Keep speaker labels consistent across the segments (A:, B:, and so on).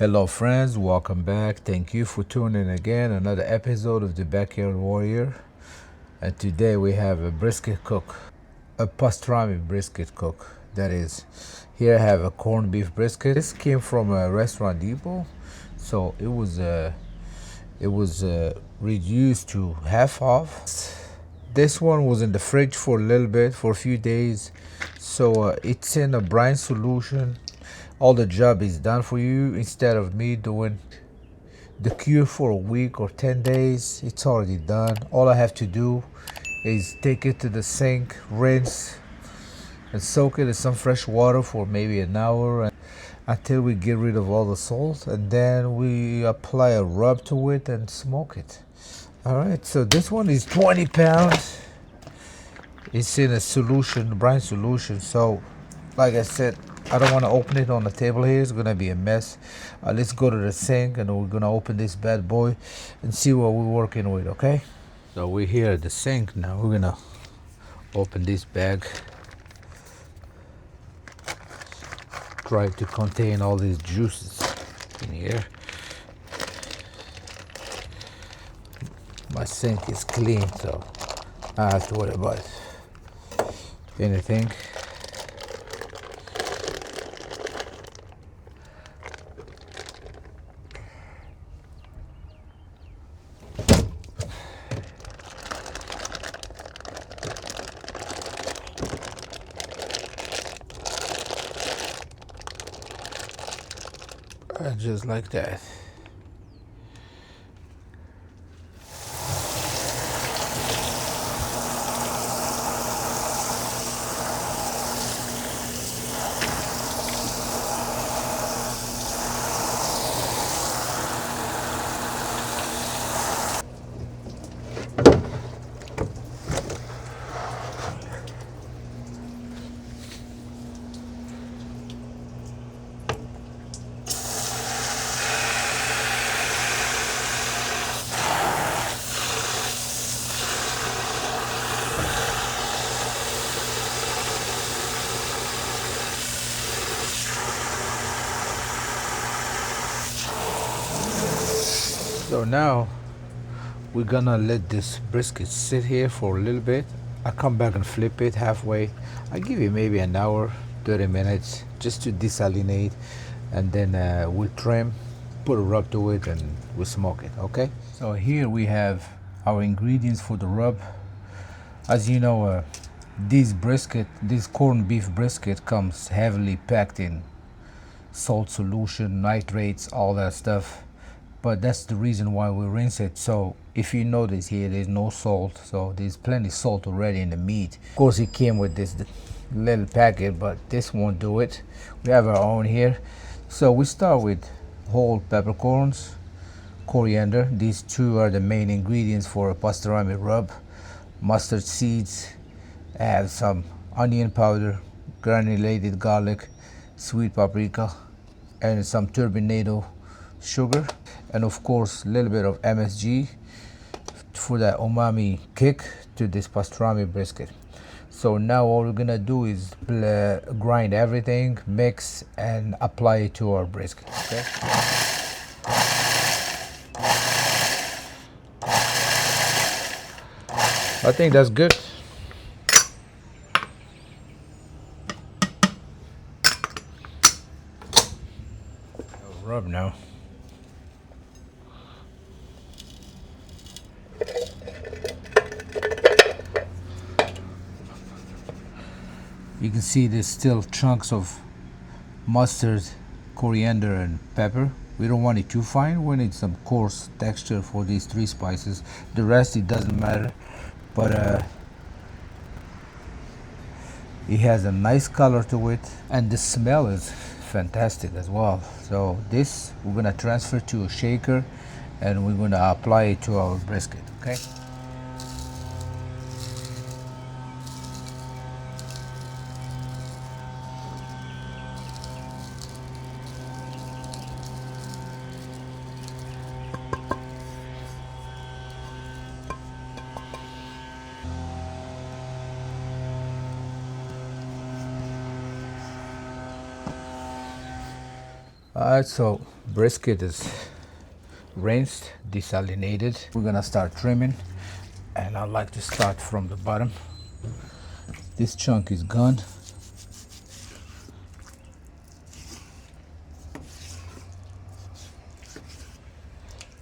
A: Hello friends, welcome back. Thank you for tuning in again. Another episode of the Backyard Warrior. And today we have a brisket cook. A pastrami brisket cook. That is. Here I have a corned beef brisket. This came from a restaurant depot. So it was reduced to half off. This one was in the fridge for a little bit, for a few days. So it's in a brine solution. All the job is done for you instead of me doing the cure for a week or 10 days. It's already done. All I have to do is take it to the sink, rinse, and soak it in some fresh water for maybe an hour until we get rid of all the salt, and then we apply a rub to it and smoke it. All right, so this one is 20 pounds. It's in a solution, brine solution. So like I said, I don't want to open it on the table here. It's gonna be a mess. Let's go to the sink and we're gonna open this bad boy and see what we're working with. Okay, so we're here at the sink now. We're gonna open this bag. Try to contain all these juices in here. My sink is clean, so I don't have to worry about anything. Just like that. So now we're gonna let this brisket sit here for a little bit. I come back and flip it halfway. I give it maybe an hour, 30 minutes just to desalinate, and then we'll trim, put a rub to it, and we'll smoke it. Okay, so here we have our ingredients for the rub. As you know, this corned beef brisket comes heavily packed in salt solution, nitrates, all that stuff. But that's the reason why we rinse it. So if you notice here, there's no salt. So there's plenty of salt already in the meat. Of course, it came with this little packet, but this won't do it. We have our own here. So we start with whole peppercorns, coriander. These two are the main ingredients for a pastrami rub. Mustard seeds. I have some onion powder, granulated garlic, sweet paprika, and some turbinado sugar, and of course a little bit of MSG for that umami kick to this pastrami brisket. So now all we're gonna do is grind everything, mix, and apply it to our brisket. Okay. I think that's good. Rub now. You can see there's still chunks of mustard, coriander, and pepper. We don't want it too fine. We need some coarse texture for these three spices. The rest, it doesn't matter, but it has a nice color to it, and the smell is fantastic as well. So this we're gonna transfer to a shaker, and we're gonna apply it to our brisket. Okay. Alright, so Brisket is rinsed, desalinated. We're gonna start trimming, and I like to start from the bottom. This chunk is gone.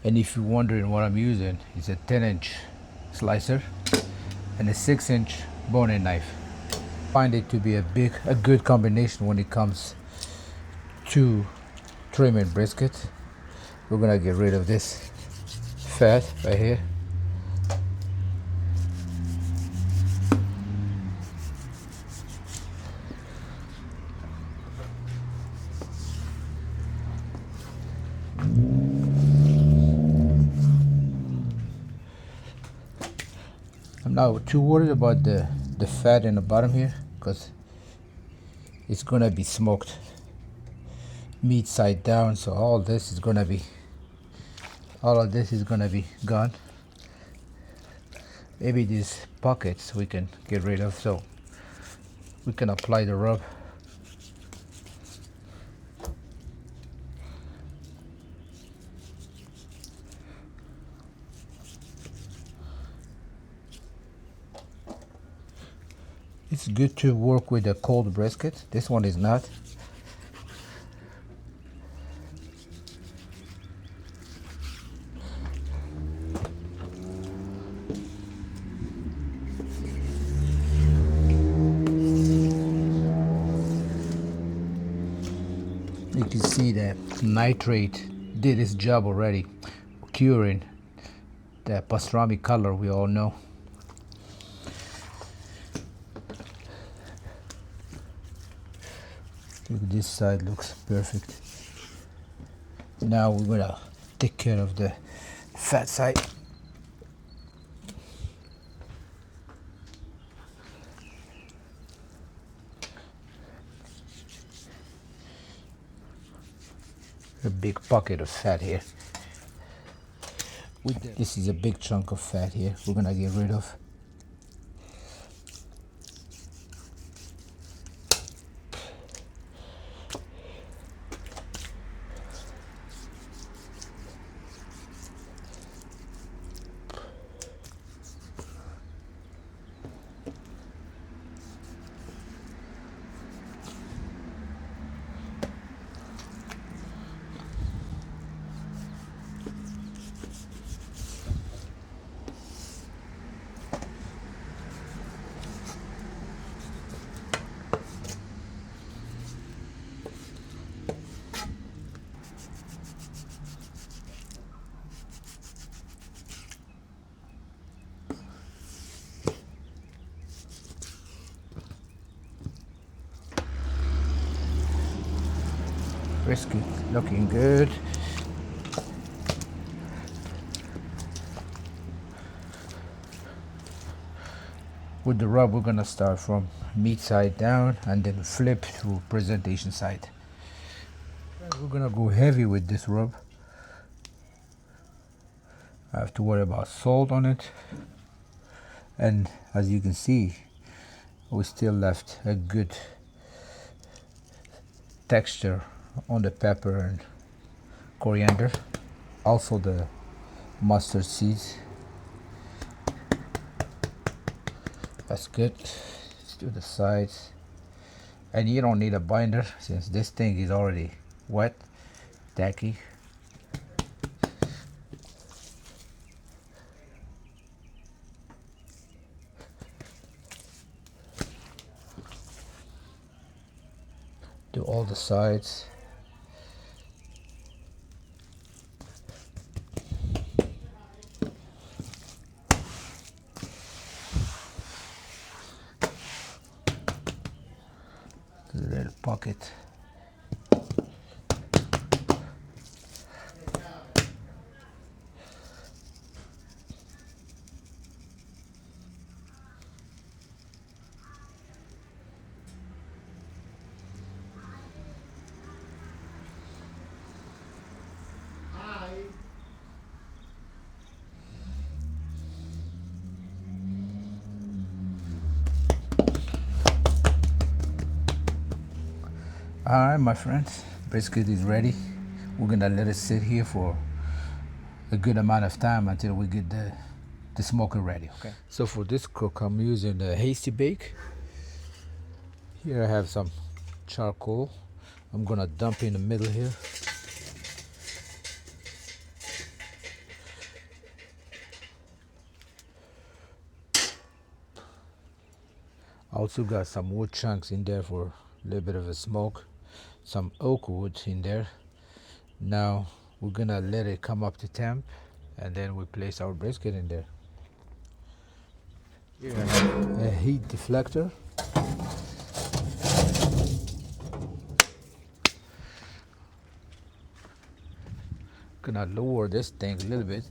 A: And if you're wondering what I'm using, it's a 10-inch slicer and a 6-inch boning knife. Find it to be a good combination when it comes to trimming brisket. We're gonna get rid of this fat right here. I'm not too worried about the fat in the bottom here because it's gonna be smoked meat side down, so all of this is gonna be gone. Maybe these pockets we can get rid of, so we can apply the rub. It's good to work with a cold brisket. This one is not. You can see that nitrate did its job already, curing the pastrami color we all know. Look, this side looks perfect. Now we're gonna take care of the fat side. A big pocket of fat here. This is a big chunk of fat here we're gonna get rid of. Brisket looking good. With the rub, we're gonna start from meat side down and then flip to presentation side. We're gonna go heavy with this rub. I have to worry about salt on it, and as you can see, we still left a good texture on the pepper and coriander, also the mustard seeds. That's good. Let's do the sides, and you don't need a binder since this thing is already wet, tacky. Do all the sides. The little pocket. Alright, my friends, brisket is ready. We're gonna let it sit here for a good amount of time until we get the smoker ready. Okay. So for this cook, I'm using the Hasty Bake. Here I have some charcoal. I'm gonna dump in the middle here. I also got some wood chunks in there for a little bit of a smoke. Some oak wood in there. Now we're gonna let it come up to temp, and then we place our brisket in there. Here I have a heat deflector. Gonna lower this thing a little bit.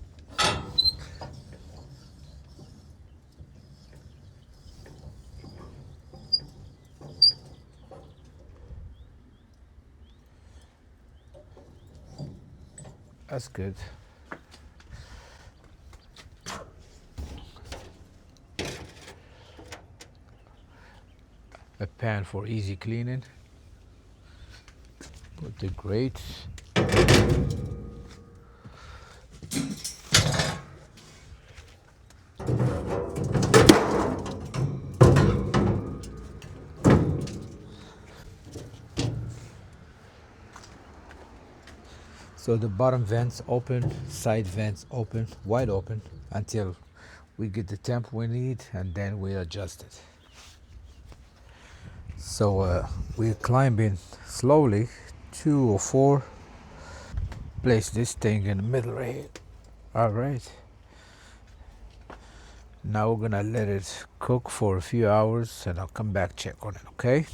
A: That's good. A pan for easy cleaning. Put the grates. So the bottom vents open, side vents open, wide open until we get the temp we need, and then we adjust it. So we're climbing slowly, 2 or 4. Place this thing in the middle right here. All right. Now we're gonna let it cook for a few hours, and I'll come back check on it. Okay.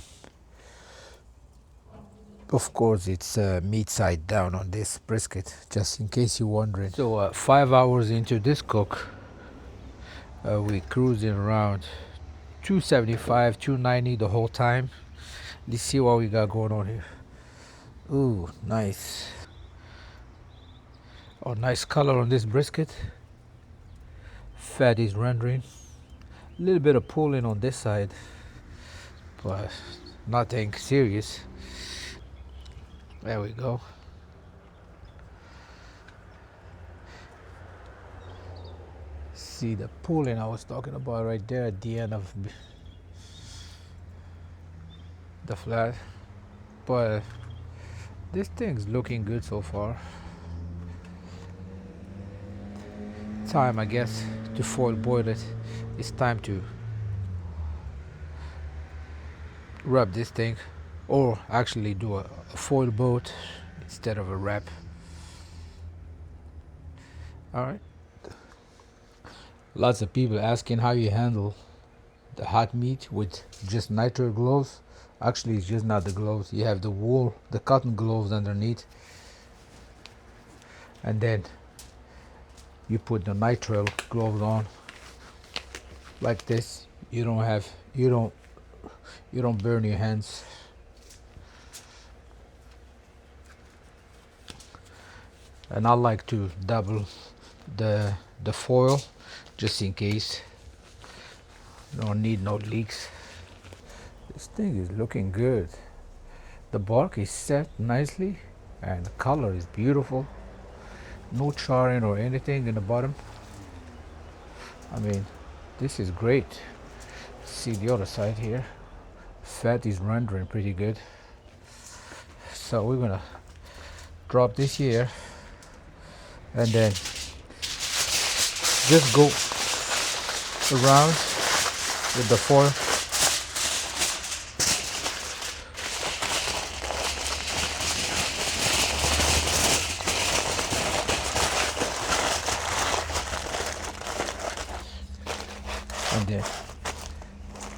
A: Of course, it's meat side down on this brisket, just in case you're wondering. So 5 hours into this cook, we're cruising around 275, 290 the whole time. Let's see what we got going on here. Ooh, nice. Oh, nice color on this brisket. Fat is rendering. A little bit of pulling on this side, but nothing serious. There we go. See the pulling I was talking about right there at the end of the flat. But this thing's looking good so far. Time, I guess, to foil boil it. It's time to wrap this thing, or actually do a foil boat instead of a wrap. All right. Lots of people asking how you handle the hot meat with just nitrile gloves. Actually, it's just not the gloves. You have the wool, the cotton gloves underneath, and then you put the nitrile gloves on like this. You don't burn your hands. And I like to double the foil just in case. Don't need no leaks. This thing is looking good. The bark is set nicely and the color is beautiful. No charring or anything in the bottom. I mean, this is great. See the other side here. Fat is rendering pretty good. So we're gonna drop this here and then just go around with the foil. And then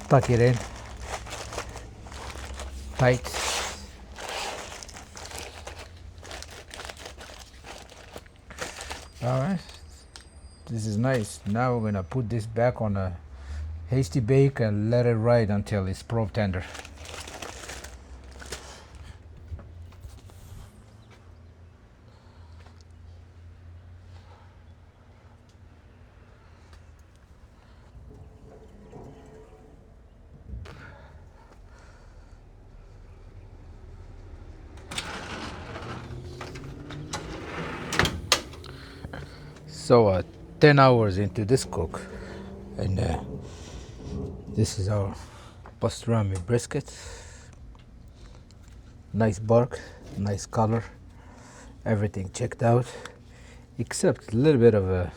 A: tuck it in tight. All right, this is nice. Now we're gonna put this back on a Hasty Bake and let it ride until it's probe tender. So 10 hours into this cook, and this is our pastrami brisket. Nice bark, nice color, everything checked out, except a little bit of a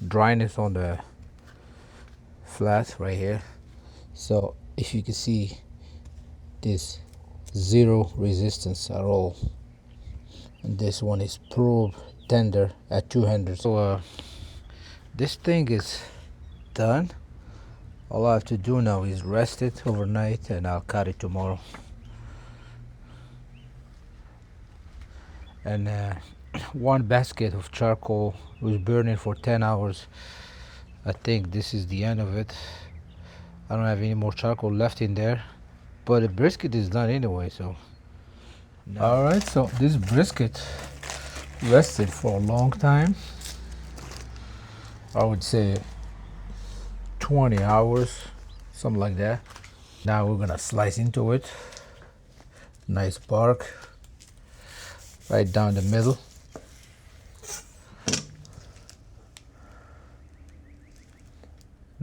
A: dryness on the flat right here. So if you can see, this zero resistance at all, and this one is probe tender at 200. So this thing is done. All I have to do now is rest it overnight, and I'll cut it tomorrow. And one basket of charcoal was burning for 10 hours. I think this is the end of it. I don't have any more charcoal left in there, but the brisket is done anyway, so no. All right, so this brisket rested for a long time. I would say 20 hours, something like that. Now we're gonna slice into it. Nice bark right down the middle.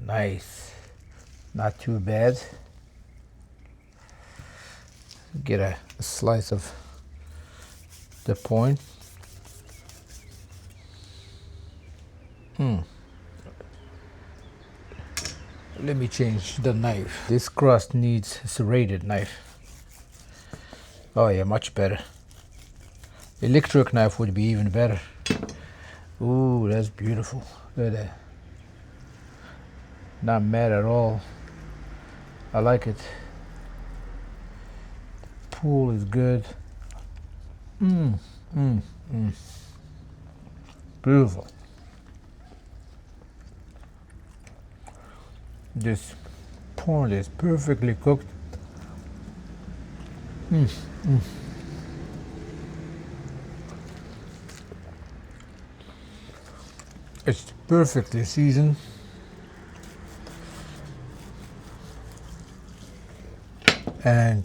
A: Nice, not too bad. Get a slice of the point. Let me change the knife. This crust needs a serrated knife. Oh yeah, much better. Electric knife would be even better. Ooh, that's beautiful. Look at that. Not mad at all. I like it. Pool is good. Beautiful. This pork is perfectly cooked. It's perfectly seasoned. And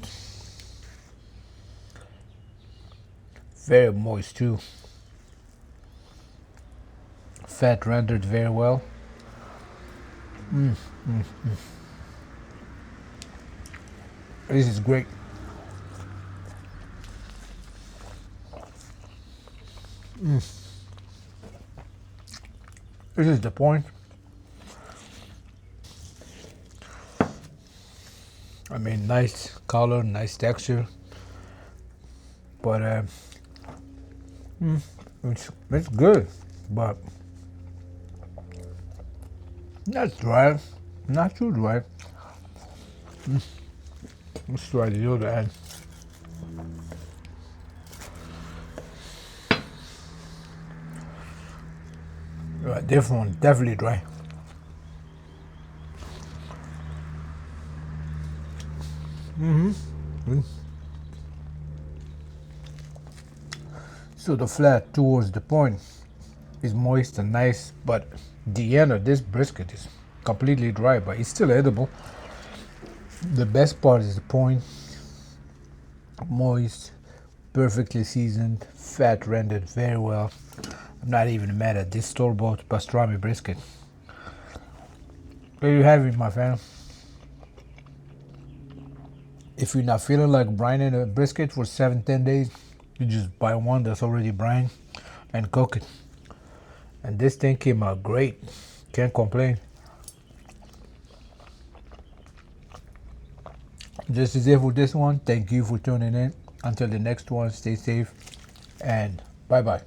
A: very moist too. Fat rendered very well. This is great. This is the point. I mean, nice color, nice texture, but it's good, but not dry, not too dry. Let's try the other end. This one definitely dry. So the flat towards the point is moist and nice, but the end of this brisket is completely dry, but it's still edible. The best part is the point. Moist, perfectly seasoned, fat rendered very well. I'm not even mad at this store-bought pastrami brisket. There you have it, my friend. If you're not feeling like brining a brisket for 7-10 days, you just buy one that's already brined and cook it. And this thing came out great. Can't complain. This is it for this one. Thank you for tuning in. Until the next one, stay safe and bye-bye.